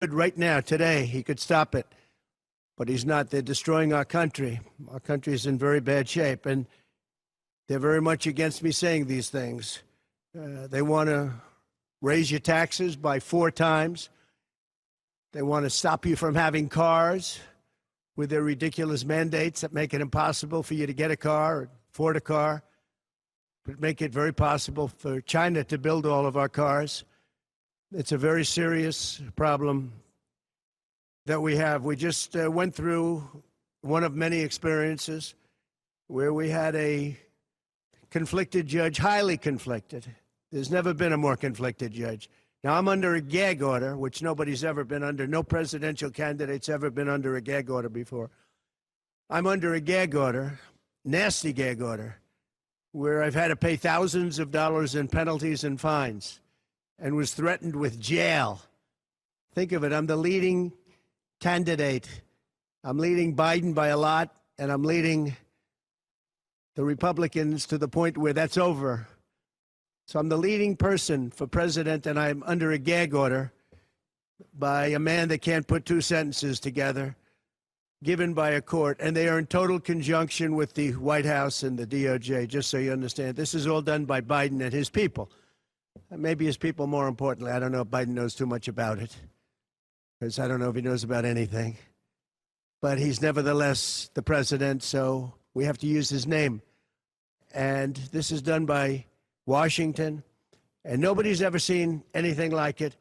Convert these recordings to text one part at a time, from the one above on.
right now, today, he could stop it. But he's not. They're destroying our country. Our country is in very bad shape. And they're very much against me saying these things. They want to raise your taxes by 4 times. They want to stop you from having cars with their ridiculous mandates that make it impossible for you to get a car or afford a car, but make it very possible for China to build all of our cars. It's a very serious problem that we have. We just went through one of many experiences where we had a conflicted judge, highly conflicted. There's never been a more conflicted judge. Now, I'm under a gag order, which nobody's ever been under. No presidential candidate's ever been under a gag order before. I'm under a gag order, nasty gag order, where I've had to pay thousands of dollars in penalties and fines and was threatened with jail. Think of it. I'm the leading candidate. I'm leading Biden by a lot, and I'm leading the Republicans to the point where that's over. So I'm the leading person for president, and I'm under a gag order by a man that can't put 2 sentences together, given by a court. And they are in total conjunction with the White House and the DOJ, just so you understand. This is all done by Biden and his people. And maybe his people more importantly. I don't know if Biden knows too much about it, because I don't know if he knows about anything. But he's nevertheless the president, so we have to use his name. And this is done by Washington, and nobody's ever seen anything like it.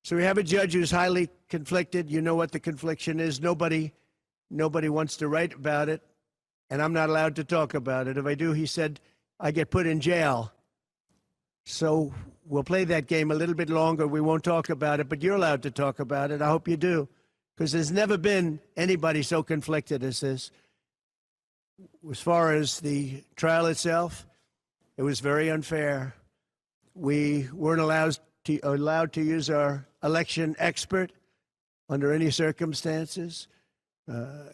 So we have a judge who's highly conflicted. You know what the confliction is. Nobody wants to write about it, and I'm not allowed to talk about it. If I do, he said, I get put in jail. So we'll play that game a little bit longer. We won't talk about it, but you're allowed to talk about it. I hope you do, because there's never been anybody so conflicted as this. As far as the trial itself, it was very unfair. We weren't allowed to use our election expert under any circumstances.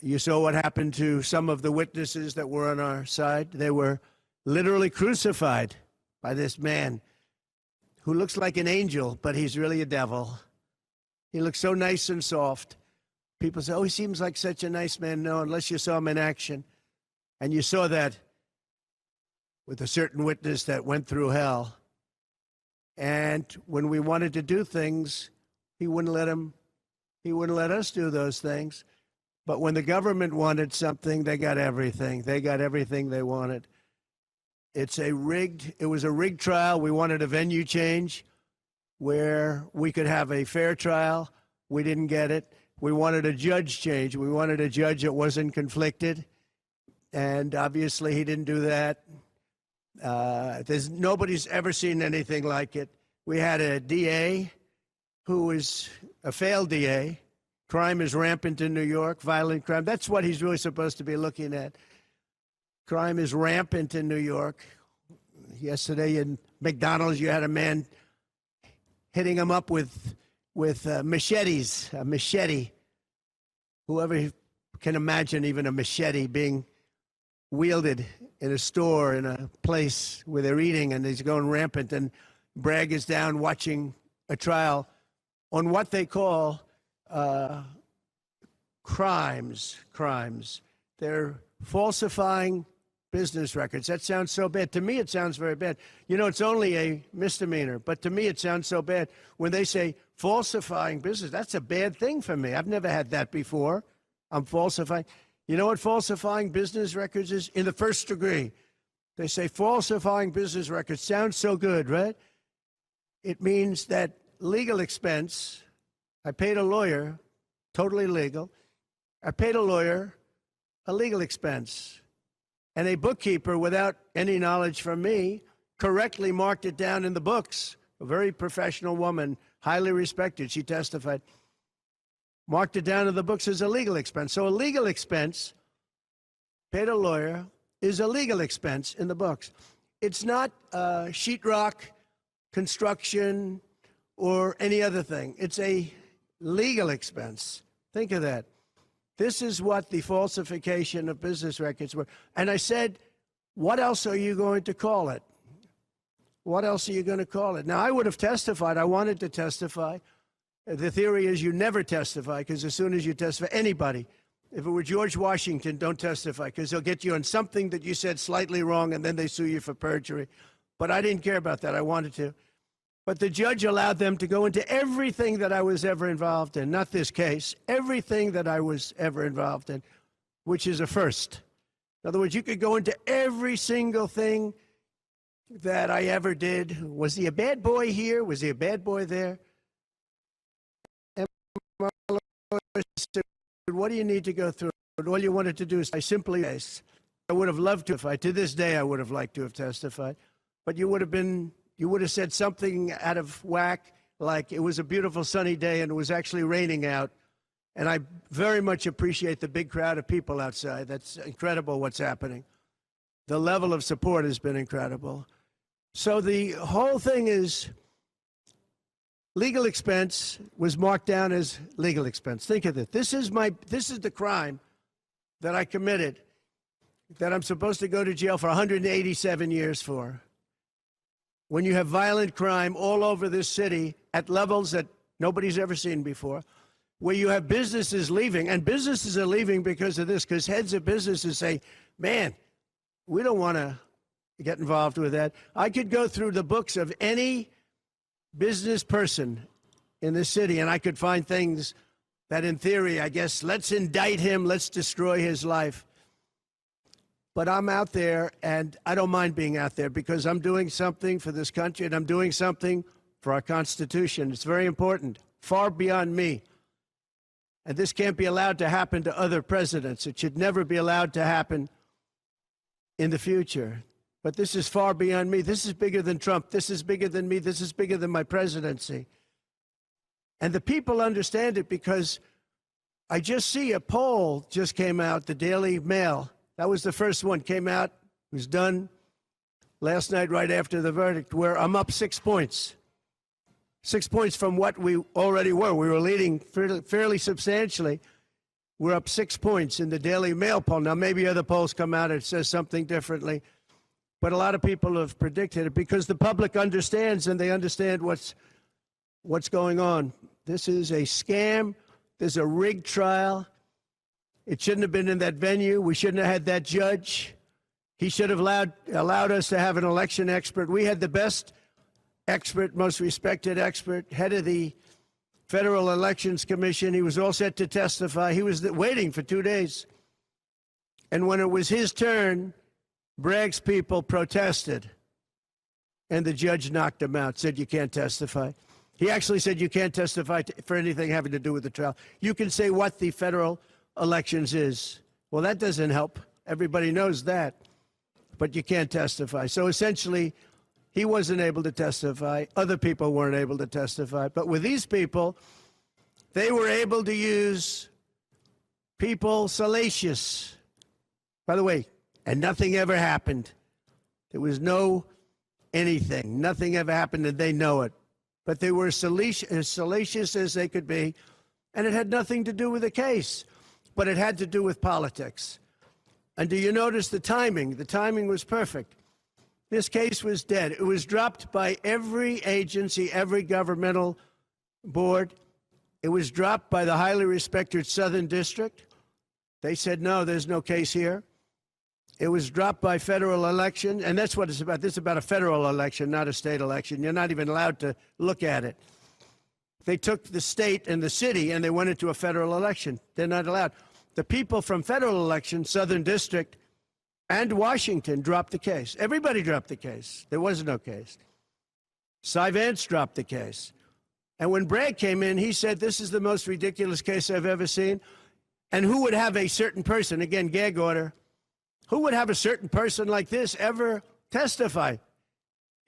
You saw what happened to some of the witnesses that were on our side. They were literally crucified by this man who looks like an angel, but he's really a devil. He looks so nice and soft. People say, oh, he seems like such a nice man. No, unless you saw him in action. And you saw that with a certain witness that went through hell. And when we wanted to do things, he wouldn't let us do those things. But when the government wanted something, they got everything. They got everything they wanted. It was a rigged trial. We wanted a venue change where we could have a fair trial. We didn't get it. We wanted a judge change. We wanted a judge that wasn't conflicted. And obviously he didn't do that. Nobody's ever seen anything like it. We had a DA who was a failed DA. Crime is rampant in New York, violent crime. That's what he's really supposed to be looking at. Crime is rampant in New York. Yesterday in McDonald's, you had a man hitting him up with machetes, a machete. Whoever can imagine even a machete being wielded in a store, in a place where they're eating, and he's going rampant. And Bragg is down watching a trial on what they call crimes. They're falsifying business records. That sounds so bad. To me, it sounds very bad. You know, it's only a misdemeanor, but to me, it sounds so bad. When they say falsifying business, that's a bad thing for me. I've never had that before. I'm falsifying. You know what falsifying business records is? In the first degree. They say falsifying business records. Sounds so good, right? It means that legal expense, I paid a lawyer, totally legal. I paid a lawyer a legal expense. And a bookkeeper, without any knowledge from me, correctly marked it down in the books. A very professional woman, highly respected, she testified. Marked it down in the books as a legal expense. So a legal expense, paid a lawyer, is a legal expense in the books. It's not sheetrock, construction, or any other thing. It's a legal expense. Think of that. This is what the falsification of business records were. And I said, what else are you going to call it? What else are you going to call it? Now, I would have testified. I wanted to testify. The theory is you never testify, because as soon as you testify, anybody, if it were George Washington, don't testify, because they'll get you on something that you said slightly wrong, and then they sue you for perjury. But I didn't care about that. I wanted to. But the judge allowed them to go into everything that I was ever involved in, not this case, everything that I was ever involved in, which is a first. In other words, you could go into every single thing that I ever did. Was he a bad boy here? Was he a bad boy there? And my lawyer said, what do you need to go through? All you wanted to do is I simply, I would have loved to, if I, to this day, I would have liked to have testified. But you would have said something out of whack, like it was a beautiful sunny day and it was actually raining out. And I very much appreciate the big crowd of people outside. That's incredible what's happening. The level of support has been incredible. So the whole thing is legal expense was marked down as legal expense. Think of it. This is the crime that I committed that I'm supposed to go to jail for 187 years for. When you have violent crime all over this city at levels that nobody's ever seen before, where you have businesses leaving, and businesses are leaving because of this, because heads of businesses say, man, we don't want to get involved with that. I could go through the books of any business person in this city, and I could find things that in theory, I guess, let's indict him, let's destroy his life. But I'm out there, and I don't mind being out there because I'm doing something for this country, and I'm doing something for our Constitution. It's very important, far beyond me. And this can't be allowed to happen to other presidents. It should never be allowed to happen in the future. But this is far beyond me. This is bigger than Trump. This is bigger than me. This is bigger than my presidency. And the people understand it because I just see a poll just came out, the Daily Mail. That was the first one, came out, was done last night right after the verdict, where I'm up 6 points. 6 points from what we already were. We were leading fairly substantially. We're up 6 points in the Daily Mail poll. Now, maybe other polls come out and it says something differently. But a lot of people have predicted it because the public understands, and they understand what's going on. This is a scam. There's a rigged trial. It shouldn't have been in that venue. We shouldn't have had that judge. He should have allowed us to have an election expert. We had the best expert, most respected expert, head of the Federal Elections Commission. He was all set to testify. He was waiting for 2 days. And when it was his turn, Bragg's people protested. And the judge knocked him out, said you can't testify. He actually said you can't testify for anything having to do with the trial. You can say what the federal elections is. Well, that doesn't help. Everybody knows that. But you can't testify. So essentially, he wasn't able to testify. Other people weren't able to testify. But with these people, they were able to use people salacious. By the way, and nothing ever happened. There was no anything. Nothing ever happened, and they know it. But they were as salacious as they could be, and it had nothing to do with the case. But it had to do with politics. And do you notice the timing? The timing was perfect. This case was dead. It was dropped by every agency, every governmental board. It was dropped by the highly respected Southern District. They said, no, there's no case here. It was dropped by federal election, and that's what it's about. This is about a federal election, not a state election. You're not even allowed to look at it. They took the state and the city, and they went into a federal election. They're not allowed. The people from federal election, Southern District, and Washington dropped the case. Everybody dropped the case. There was no case. Cy Vance dropped the case. And when Bragg came in, he said, this is the most ridiculous case I've ever seen. And who would have a certain person, again, gag order, who would have a certain person like this ever testify?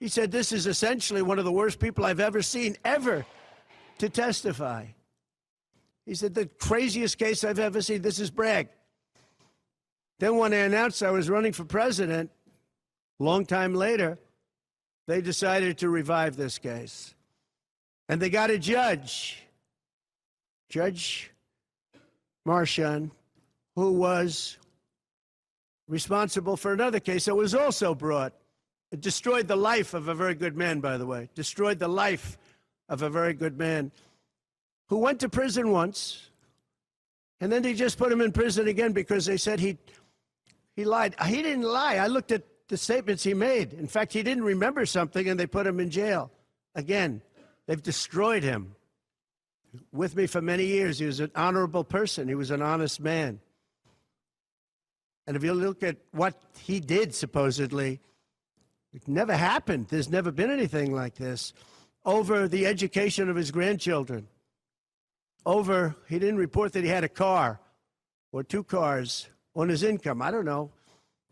He said, this is essentially one of the worst people I've ever seen ever to testify. He said, the craziest case I've ever seen. This is Bragg. Then when I announced I was running for president, long time later, they decided to revive this case. And they got a judge, Judge Marchand, who was responsible for another case that was also brought. It destroyed the life of a very good man, by the way. Destroyed the life of a very good man. who went to prison once, and then they just put him in prison again because they said he lied. He didn't lie. I looked at the statements he made. In fact, he didn't remember something, and they put him in jail. Again, they've destroyed him. With me for many years, he was an honorable person. He was an honest man. And if you look at what he did, supposedly, it never happened. There's never been anything like this. Over the education of his grandchildren. Over, he didn't report that he had a car or 2 cars on his income. I don't know.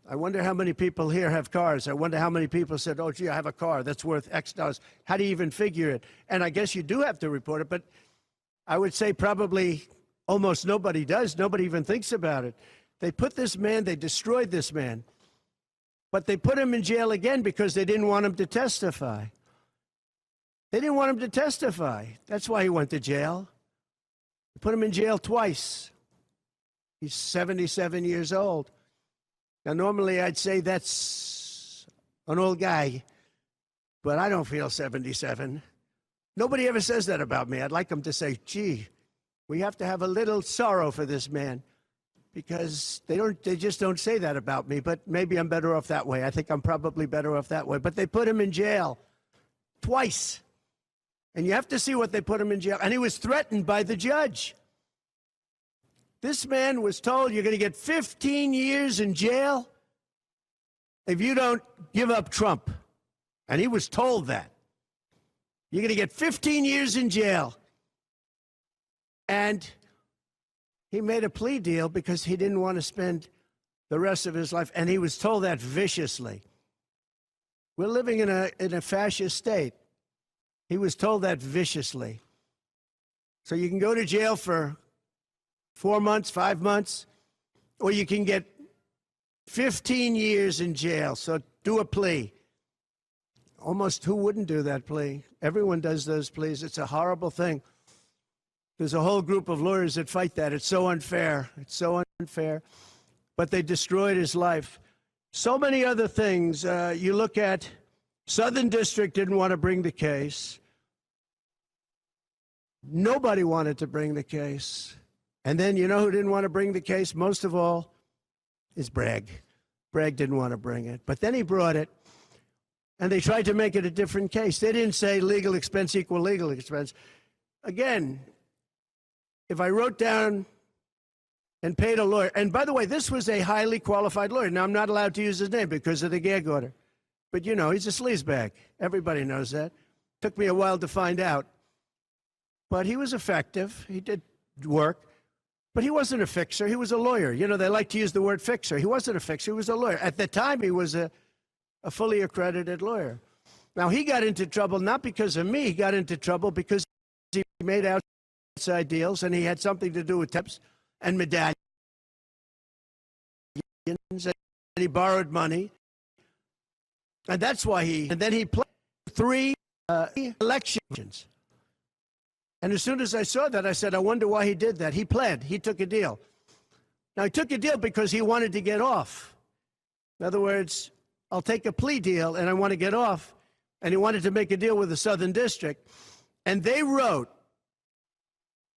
I wonder how many people here have cars. I wonder how many people said, oh, gee, I have a car that's worth X dollars. How do you even figure it? And I guess you do have to report it, but I would say probably almost nobody does. Nobody even thinks about it. They put this man, they destroyed this man, but they put him in jail again because they didn't want him to testify. They didn't want him to testify. That's why he went to jail. They put him in jail twice. He's 77 years old. Now, normally I'd say that's an old guy, but I don't feel 77. Nobody ever says that about me. I'd like them to say, gee, we have to have a little sorrow for this man, because they just don't say that about me, but maybe I'm better off that way. I think I'm probably better off that way. But they put him in jail twice. And you have to see what they put him in jail. And he was threatened by the judge. This man was told, you're going to get 15 years in jail if you don't give up Trump. And he was told that. You're going to get 15 years in jail. And he made a plea deal because he didn't want to spend the rest of his life. And he was told that viciously. We're living in a fascist state. He was told that viciously. So you can go to jail for 4 months, 5 months, or you can get 15 years in jail. So do a plea. Almost who wouldn't do that plea? Everyone does those pleas. It's a horrible thing. There's a whole group of lawyers that fight that. It's so unfair. It's so unfair. But they destroyed his life. So many other things. You look at Southern District didn't want to bring the case. Nobody wanted to bring the case. And then you know who didn't want to bring the case? Most of all is Bragg. Bragg didn't want to bring it. But then he brought it. And they tried to make it a different case. They didn't say legal expense equal legal expense. Again, if I wrote down and paid a lawyer, and by the way, this was a highly qualified lawyer. Now, I'm not allowed to use his name because of the gag order. But, you know, he's a sleazebag. Everybody knows that. Took me a while to find out. But he was effective. He did work. But he wasn't a fixer. He was a lawyer. You know, they like to use the word fixer. He wasn't a fixer. He was a lawyer. At the time, he was a fully accredited lawyer. Now, he got into trouble not because of me. He got into trouble because he made outside deals, and he had something to do with tips and medallions, and he borrowed money. And that's why and then he played 3 elections. And as soon as I saw that, I said, I wonder why he did that. He pled. He took a deal. Now, he took a deal because he wanted to get off. In other words, I'll take a plea deal, and I want to get off. And he wanted to make a deal with the Southern District. And they wrote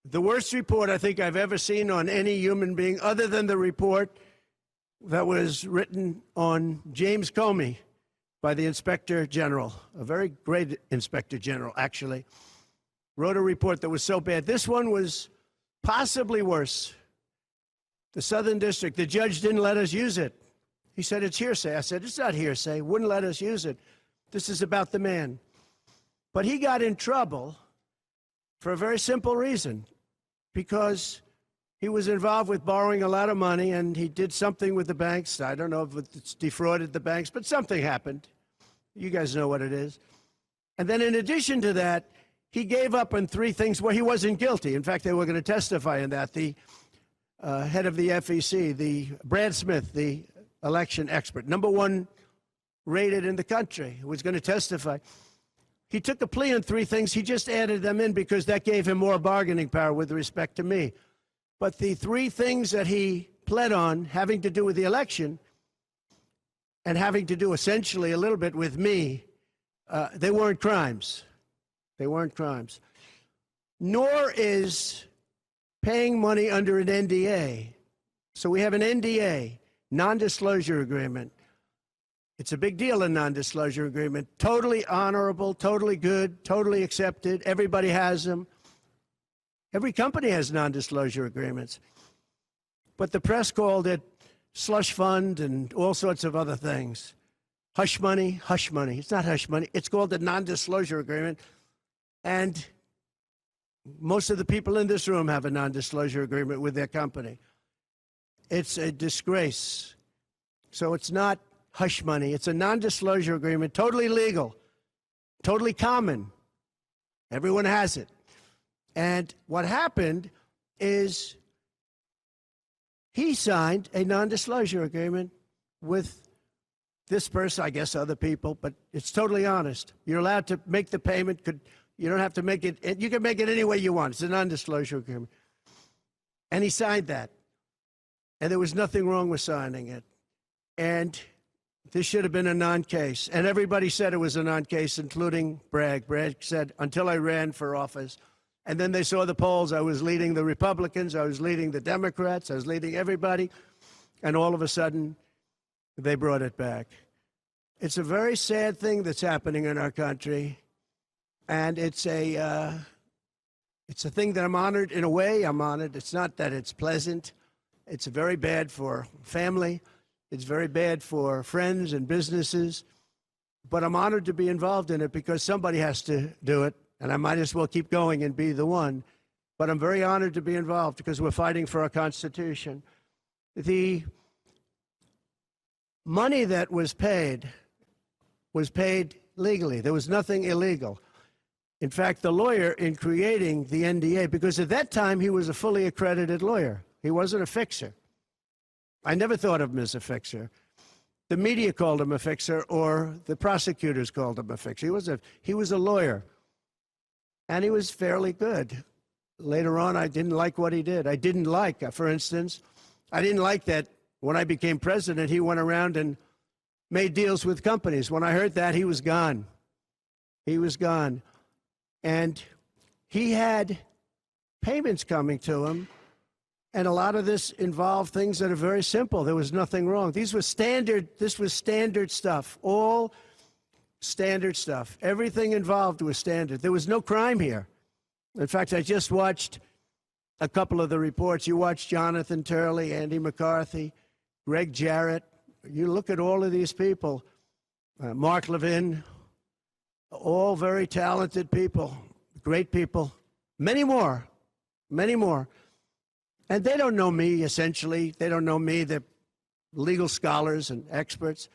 the worst report I think I've ever seen on any human being, other than the report that was written on James Comey by the Inspector General, a very great Inspector General, actually, wrote a report that was so bad. This one was possibly worse. The Southern District, the judge didn't let us use it. He said, it's hearsay. I said, it's not hearsay. Wouldn't let us use it. This is about the man. But he got in trouble for a very simple reason, because he was involved with borrowing a lot of money, and he did something with the banks. I don't know if it's defrauded the banks, but something happened. You guys know what it is. And then in addition to that, he gave up on 3 things where he wasn't guilty. In fact, they were going to testify in that. The head of the FEC, the Brad Smith, the election expert, #1 rated in the country, who was going to testify. He took a plea on 3 things. He just added them in because that gave him more bargaining power with respect to me. But the 3 things that he pled on, having to do with the election and having to do essentially a little bit with me, they weren't crimes. They weren't crimes. nor is paying money under an NDA. So we have an NDA, non-disclosure agreement. It's a big deal, a non-disclosure agreement. Totally honorable, totally good, totally accepted. Everybody has them. Every company has non-disclosure agreements. But the press called it slush fund and all sorts of other things. Hush money, hush money. It's not hush money. It's called a non-disclosure agreement. And most of the people in this room have a non-disclosure agreement with their company. It's a disgrace. So it's not hush money. It's a non-disclosure agreement, totally legal, totally common. Everyone has it. And what happened is he signed a non-disclosure agreement with this person, I guess other people, but it's totally honest. You're allowed to make the payment. You don't have to make it. You can make it any way you want. It's a non-disclosure agreement. And he signed that. And there was nothing wrong with signing it. And this should have been a non-case. And everybody said it was a non-case, including Bragg. Bragg said, until I ran for office. And then they saw the polls. I was leading the Republicans. I was leading the Democrats. I was leading everybody. And all of a sudden, they brought it back. It's a very sad thing that's happening in our country. And it's a thing that I'm honored. In a way, I'm honored. It's not that it's pleasant. It's very bad for family. It's very bad for friends and businesses. But I'm honored to be involved in it because somebody has to do it. And I might as well keep going and be the one. But I'm very honored to be involved because we're fighting for our Constitution. The money that was paid legally. There was nothing illegal. In fact, the lawyer in creating the NDA, because at that time he was a fully accredited lawyer. He wasn't a fixer. I never thought of him as a fixer. The media called him a fixer, or the prosecutors called him a fixer. He was a lawyer, and he was fairly good. Later on, I didn't like what he did. I didn't like, for instance, I didn't like that when I became president, he went around and made deals with companies. When I heard that, he was gone. He was gone. And he had payments coming to him. And a lot of this involved things that are very simple. There was nothing wrong. This was standard stuff, all standard stuff. Everything involved was standard. There was no crime here. In fact, I just watched a couple of the reports. You watched Jonathan Turley, Andy McCarthy, Greg Jarrett. You look at all of these people, Mark Levin, all very talented people, great people, many more. And they don't know me, essentially. They don't know me. They're legal scholars and experts.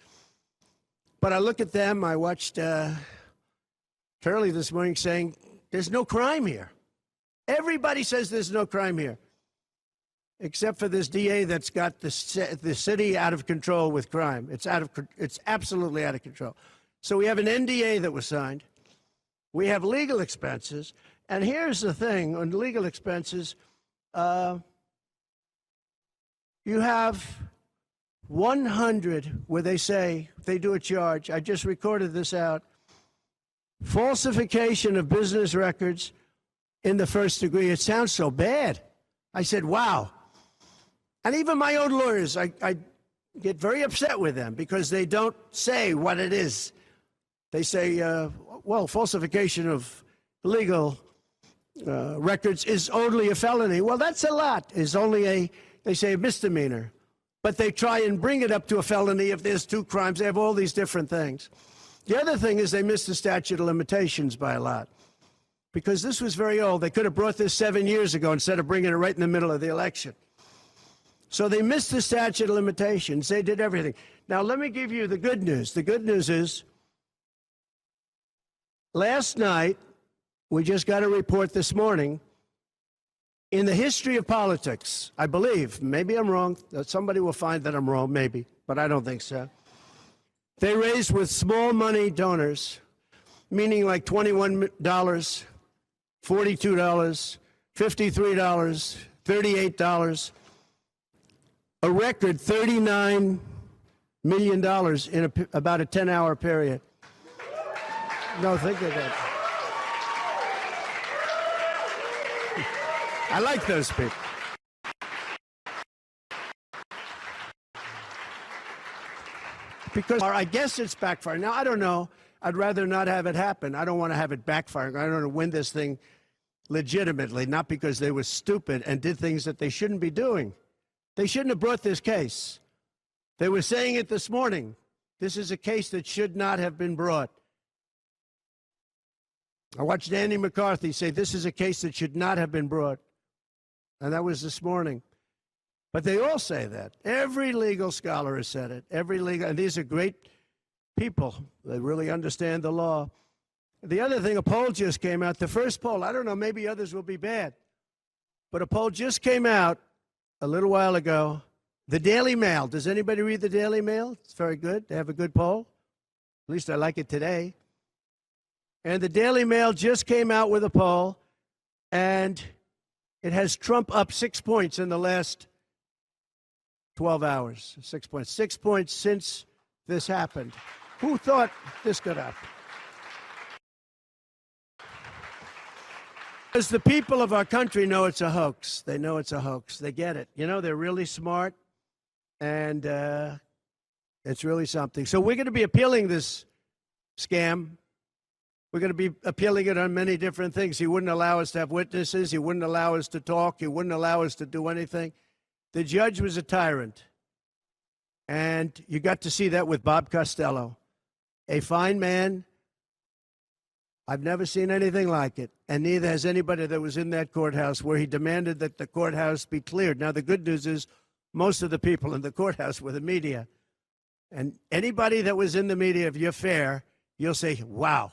But I look at them. I watched Turley this morning saying, there's no crime here. Everybody says there's no crime here, except for this DA that's got the city out of control with crime. It's absolutely out of control. So we have an NDA that was signed. We have legal expenses. And here's the thing on legal expenses. You have 100 where they say, they do a charge. I just recorded this out. Falsification of business records in the first degree. It sounds so bad. I said, wow. And even my own lawyers, I get very upset with them because they don't say what it is. They say, well, falsification of legal records is only a felony. Well, that's a lot. It's only they say a misdemeanor. But they try and bring it up to a felony if there's two crimes. They have all these different things. The other thing is they missed the statute of limitations by a lot. Because this was very old. They could have brought this 7 years ago instead of bringing it right in the middle of the election. So they missed the statute of limitations. They did everything. Now, let me give you the good news. The good news is, last night, we just got a report this morning, in the history of politics, I believe, maybe I'm wrong, somebody will find that I'm wrong, maybe, but I don't think so. They raised with small money donors, meaning like $21, $42, $53, $38, a record $39 million in about a 10-hour period. No, think of that. I like those people. Because I guess it's backfiring. Now, I don't know. I'd rather not have it happen. I don't want to have it backfiring. I don't want to win this thing legitimately, not because they were stupid and did things that they shouldn't be doing. They shouldn't have brought this case. They were saying it this morning. This is a case that should not have been brought. I watched Andy McCarthy say this is a case that should not have been brought. And that was this morning. But they all say that. Every legal scholar has said it. And these are great people. They really understand the law. The other thing, a poll just came out. The first poll, I don't know, maybe others will be bad. But a poll just came out a little while ago. The Daily Mail. Does anybody read the Daily Mail? It's very good. They have a good poll. At least I like it today. And the Daily Mail just came out with a poll, and it has Trump up 6 points in the last 12 hours. 6 points. 6 points since this happened. Who thought this could happen? Because the people of our country know it's a hoax. They know it's a hoax. They get it. You know, they're really smart, and it's really something. So we're going to be appealing this scam. We're going to be appealing it on many different things. He wouldn't allow us to have witnesses. He wouldn't allow us to talk. He wouldn't allow us to do anything. The judge was a tyrant. And you got to see that with Bob Costello, a fine man. I've never seen anything like it. And neither has anybody that was in that courthouse where he demanded that the courthouse be cleared. Now, the good news is most of the people in the courthouse were the media. And anybody that was in the media, if you're fair, you'll say, wow,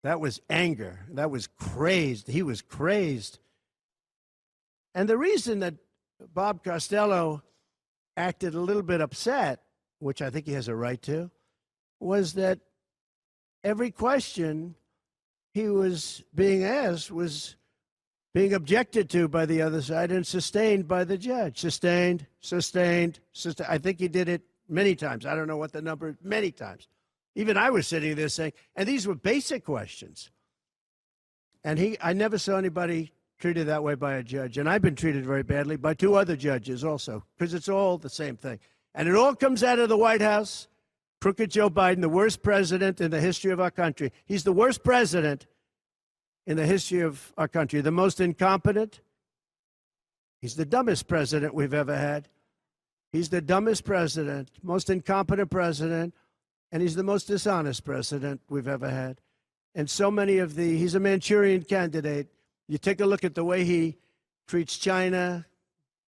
that was anger. That was crazed. He was crazed. And the reason that Bob Costello acted a little bit upset, which I think he has a right to, was that every question he was being asked was being objected to by the other side and sustained by the judge. Sustained. I think he did it many times. I don't know what the number, many times. Even I was sitting there saying, and these were basic questions. And I never saw anybody treated that way by a judge. And I've been treated very badly by two other judges also, because it's all the same thing. And it all comes out of the White House. Crooked Joe Biden, the worst president in the history of our country. He's the worst president in the history of our country. The most incompetent. He's the dumbest president we've ever had. He's the dumbest president, most incompetent president, and he's the most dishonest president we've ever had. And so many of he's a Manchurian candidate. You take a look at the way he treats China,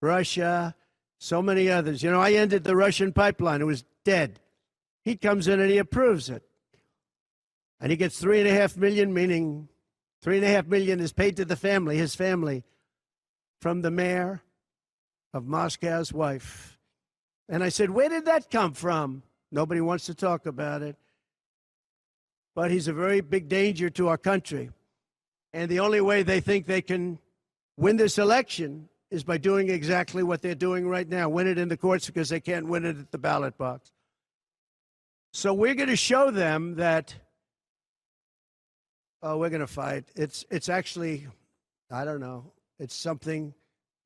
Russia, so many others. You know, I ended the Russian pipeline. It was dead. He comes in and he approves it. And he gets $3.5 million, meaning $3.5 million is paid to the family, his family, from the mayor of Moscow's wife. And I said, where did that come from? Nobody wants to talk about it. But he's a very big danger to our country. And the only way they think they can win this election is by doing exactly what they're doing right now, win it in the courts because they can't win it at the ballot box. So we're going to show them that, oh, we're going to fight. It's actually, I don't know, it's something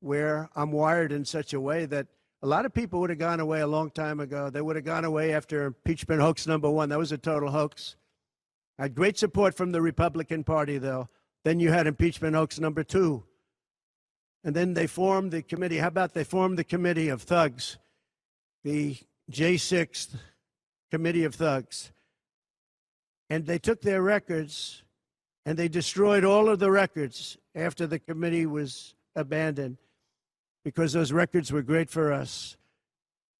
where I'm wired in such a way that a lot of people would have gone away a long time ago. They would have gone away after impeachment hoax #1. That was a total hoax. I had great support from the Republican Party, though. Then you had impeachment hoax #2. And then they formed the committee. How about they formed the committee of thugs, the J6 committee of thugs. And they took their records and they destroyed all of the records after the committee was abandoned because those records were great for us.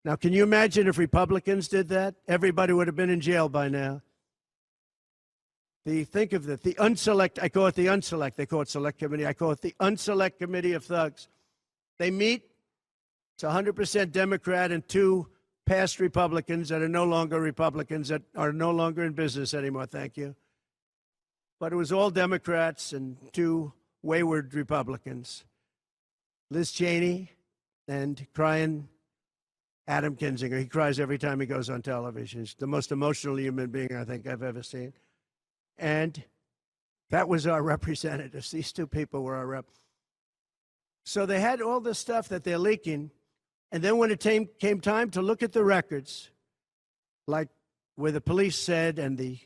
Now, can you imagine if Republicans did that? Everybody would have been in jail by now. Think of it, the unselect, I call it the unselect, they call it select committee, I call it the unselect committee of thugs. They meet, it's 100% Democrat and 2 past Republicans that are no longer Republicans, that are no longer in business anymore, thank you. But it was all Democrats and 2 wayward Republicans. Liz Cheney and crying Adam Kinzinger. He cries every time he goes on television. He's the most emotional human being I think I've ever seen. And that was our representatives. These 2 people were our rep. So they had all this stuff that they're leaking. And then when it came time to look at the records, like where the police said and the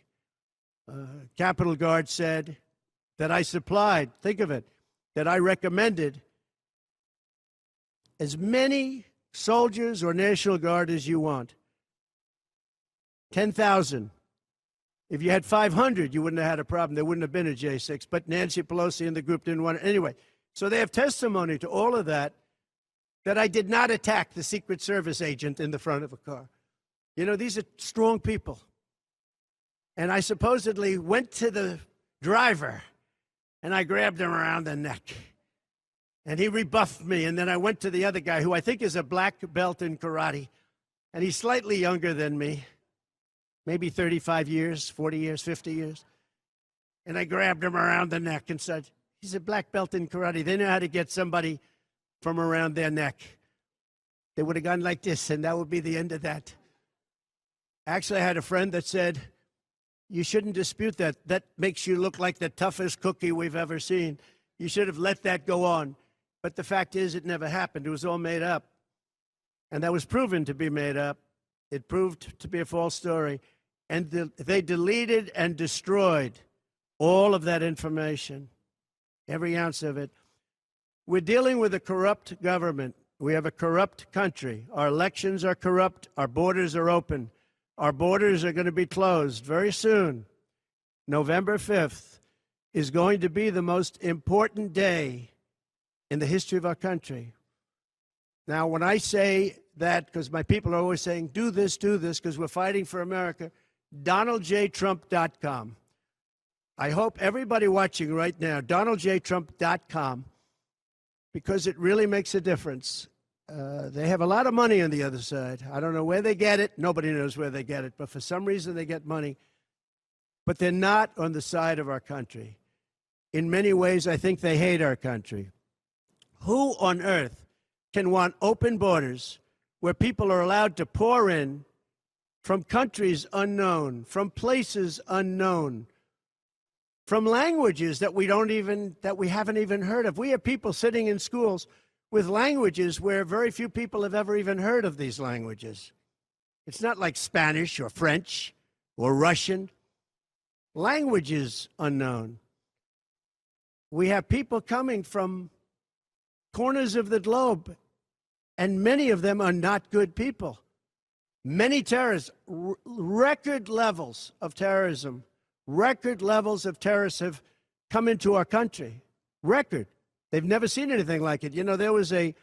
Capitol Guard said that I supplied, think of it, that I recommended as many soldiers or National Guard as you want. 10,000. If you had 500, you wouldn't have had a problem. There wouldn't have been a J6. But Nancy Pelosi and the group didn't want it. Anyway, so they have testimony to all of that, that I did not attack the Secret Service agent in the front of a car. You know, these are strong people. And I supposedly went to the driver, and I grabbed him around the neck. And he rebuffed me, and then I went to the other guy, who I think is a black belt in karate, and he's slightly younger than me, maybe 35 years, 40 years, 50 years. And I grabbed him around the neck and said, he's a black belt in karate. They know how to get somebody from around their neck. They would have gone like this, and that would be the end of that. Actually, I had a friend that said, you shouldn't dispute that. That makes you look like the toughest cookie we've ever seen. You should have let that go on. But the fact is, it never happened. It was all made up. And that was proven to be made up. It proved to be a false story. And they deleted and destroyed all of that information, every ounce of it. We're dealing with a corrupt government. We have a corrupt country. Our elections are corrupt. Our borders are open. Our borders are going to be closed very soon. November 5th is going to be the most important day in the history of our country. Now, when I say that, because my people are always saying, do this, because we're fighting for America, DonaldJTrump.com. I hope everybody watching right now, DonaldJTrump.com, because it really makes a difference. They have a lot of money on the other side. I don't know where they get it. Nobody knows where they get it. But for some reason, they get money. But they're not on the side of our country. In many ways, I think they hate our country. Who on earth can want open borders where people are allowed to pour in from countries unknown, from places unknown, from languages that we haven't even heard of? We have people sitting in schools with languages where very few people have ever even heard of these languages. It's not like Spanish or French or Russian. Languages unknown. We have people coming from corners of the globe, and many of them are not good people. Many terrorists, record levels of terrorism, record levels of terrorists have come into our country. Record. They've never seen anything like it. You know, there was a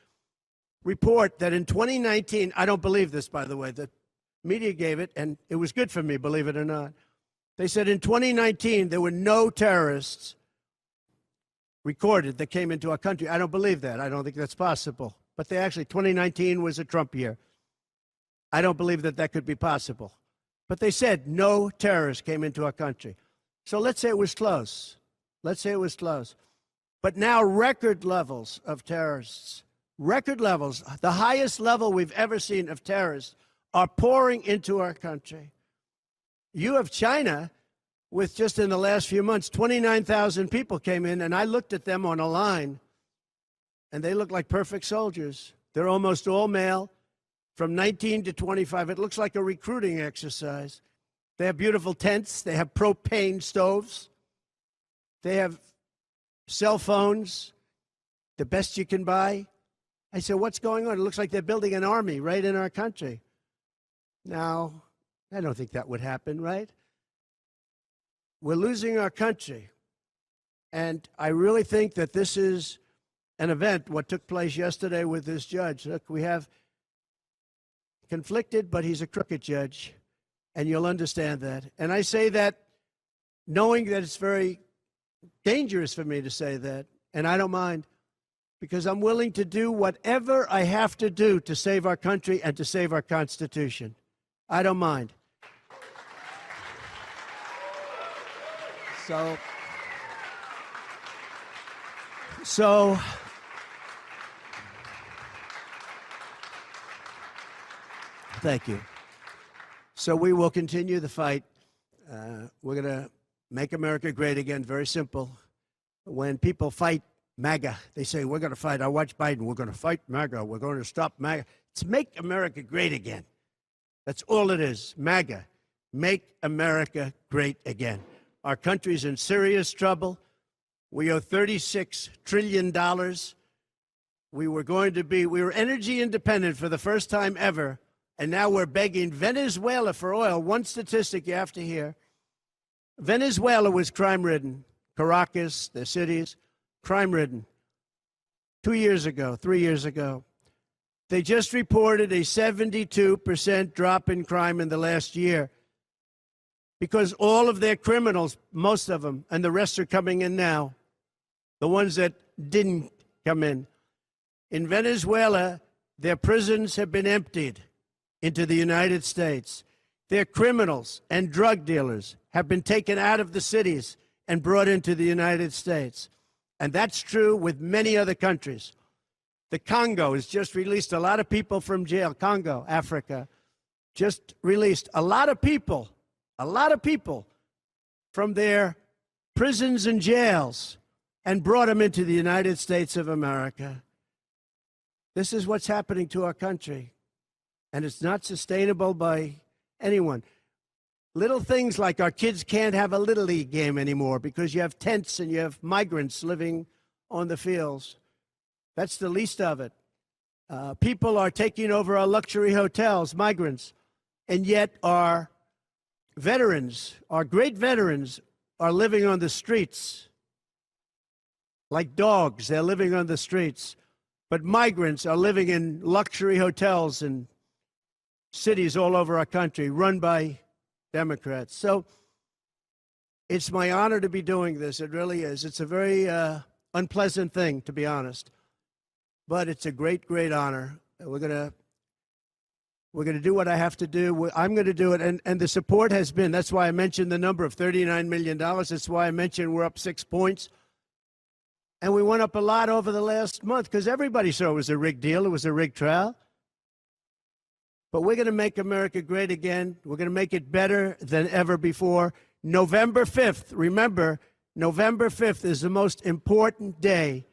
report that in 2019, I don't believe this, by the way, the media gave it, and it was good for me, believe it or not. They said in 2019, there were no terrorists recorded that came into our country. I don't believe that. I don't think that's possible. But 2019 was a Trump year. I don't believe that that could be possible. But they said no terrorists came into our country. So let's say it was close. Let's say it was close. But now record levels of terrorists, record levels, the highest level we've ever seen of terrorists are pouring into our country. You have China with just in the last few months, 29,000 people came in, and I looked at them on a line, and they look like perfect soldiers. They're almost all male, from 19 to 25. It looks like a recruiting exercise. They have beautiful tents. They have propane stoves. They have cell phones, the best you can buy. I said, what's going on? It looks like they're building an army right in our country. Now, I don't think that would happen, right? We're losing our country. And I really think that this is an event, what took place yesterday with this judge. Look, we have conflicted, but he's a crooked judge, and you'll understand that. And I say that knowing that it's very dangerous for me to say that, and I don't mind, because I'm willing to do whatever I have to do to save our country and to save our Constitution. I don't mind. So thank you. So we will continue the fight. We're going to make America great again. Very simple. When people fight MAGA. They say, we're going to fight. I watch Biden. We're going to fight MAGA. We're going to stop MAGA. It's make America great again. That's all it is. MAGA. Make America great again. Our country's in serious trouble. We owe $36 trillion. We were energy independent for the first time ever, and now we're begging Venezuela for oil. One statistic you have to hear. Venezuela was crime-ridden. Caracas, the cities, crime-ridden. 2 years ago, 3 years ago. They just reported a 72% drop in crime in the last year because all of their criminals, most of them, and the rest are coming in now, the ones that didn't come in. In Venezuela, their prisons have been emptied into the United States. Their criminals and drug dealers have been taken out of the cities and brought into the United States. And that's true with many other countries. The Congo has just released a lot of people from jail. Congo, Africa, just released a lot of people from their prisons and jails and brought them into the United States of America. This is what's happening to our country, and it's not sustainable by anyone. Little things like our kids can't have a Little League game anymore because you have tents and you have migrants living on the fields. That's the least of it. People are taking over our luxury hotels, migrants, and yet our veterans, our great veterans, are living on the streets. Like dogs, they're living on the streets. But migrants are living in luxury hotels in cities all over our country, run by Democrats. So it's my honor to be doing this. It really is. It's a very unpleasant thing, to be honest. But it's a great, great honor. We're gonna do what I have to do. I'm going to do it. And the support has been, that's why I mentioned the number of $39 million. That's why I mentioned we're up 6 points. And we went up a lot over the last month because everybody saw it was a rigged deal. It was a rigged trial. But we're going to make America great again. We're going to make it better than ever before. November 5th, remember, November 5th is the most important day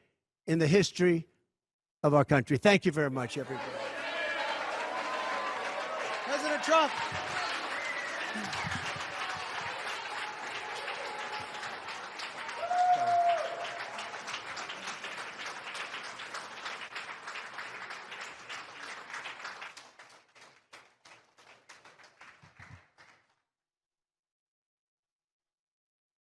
in the history of our country. Thank you very much, everybody. President Trump.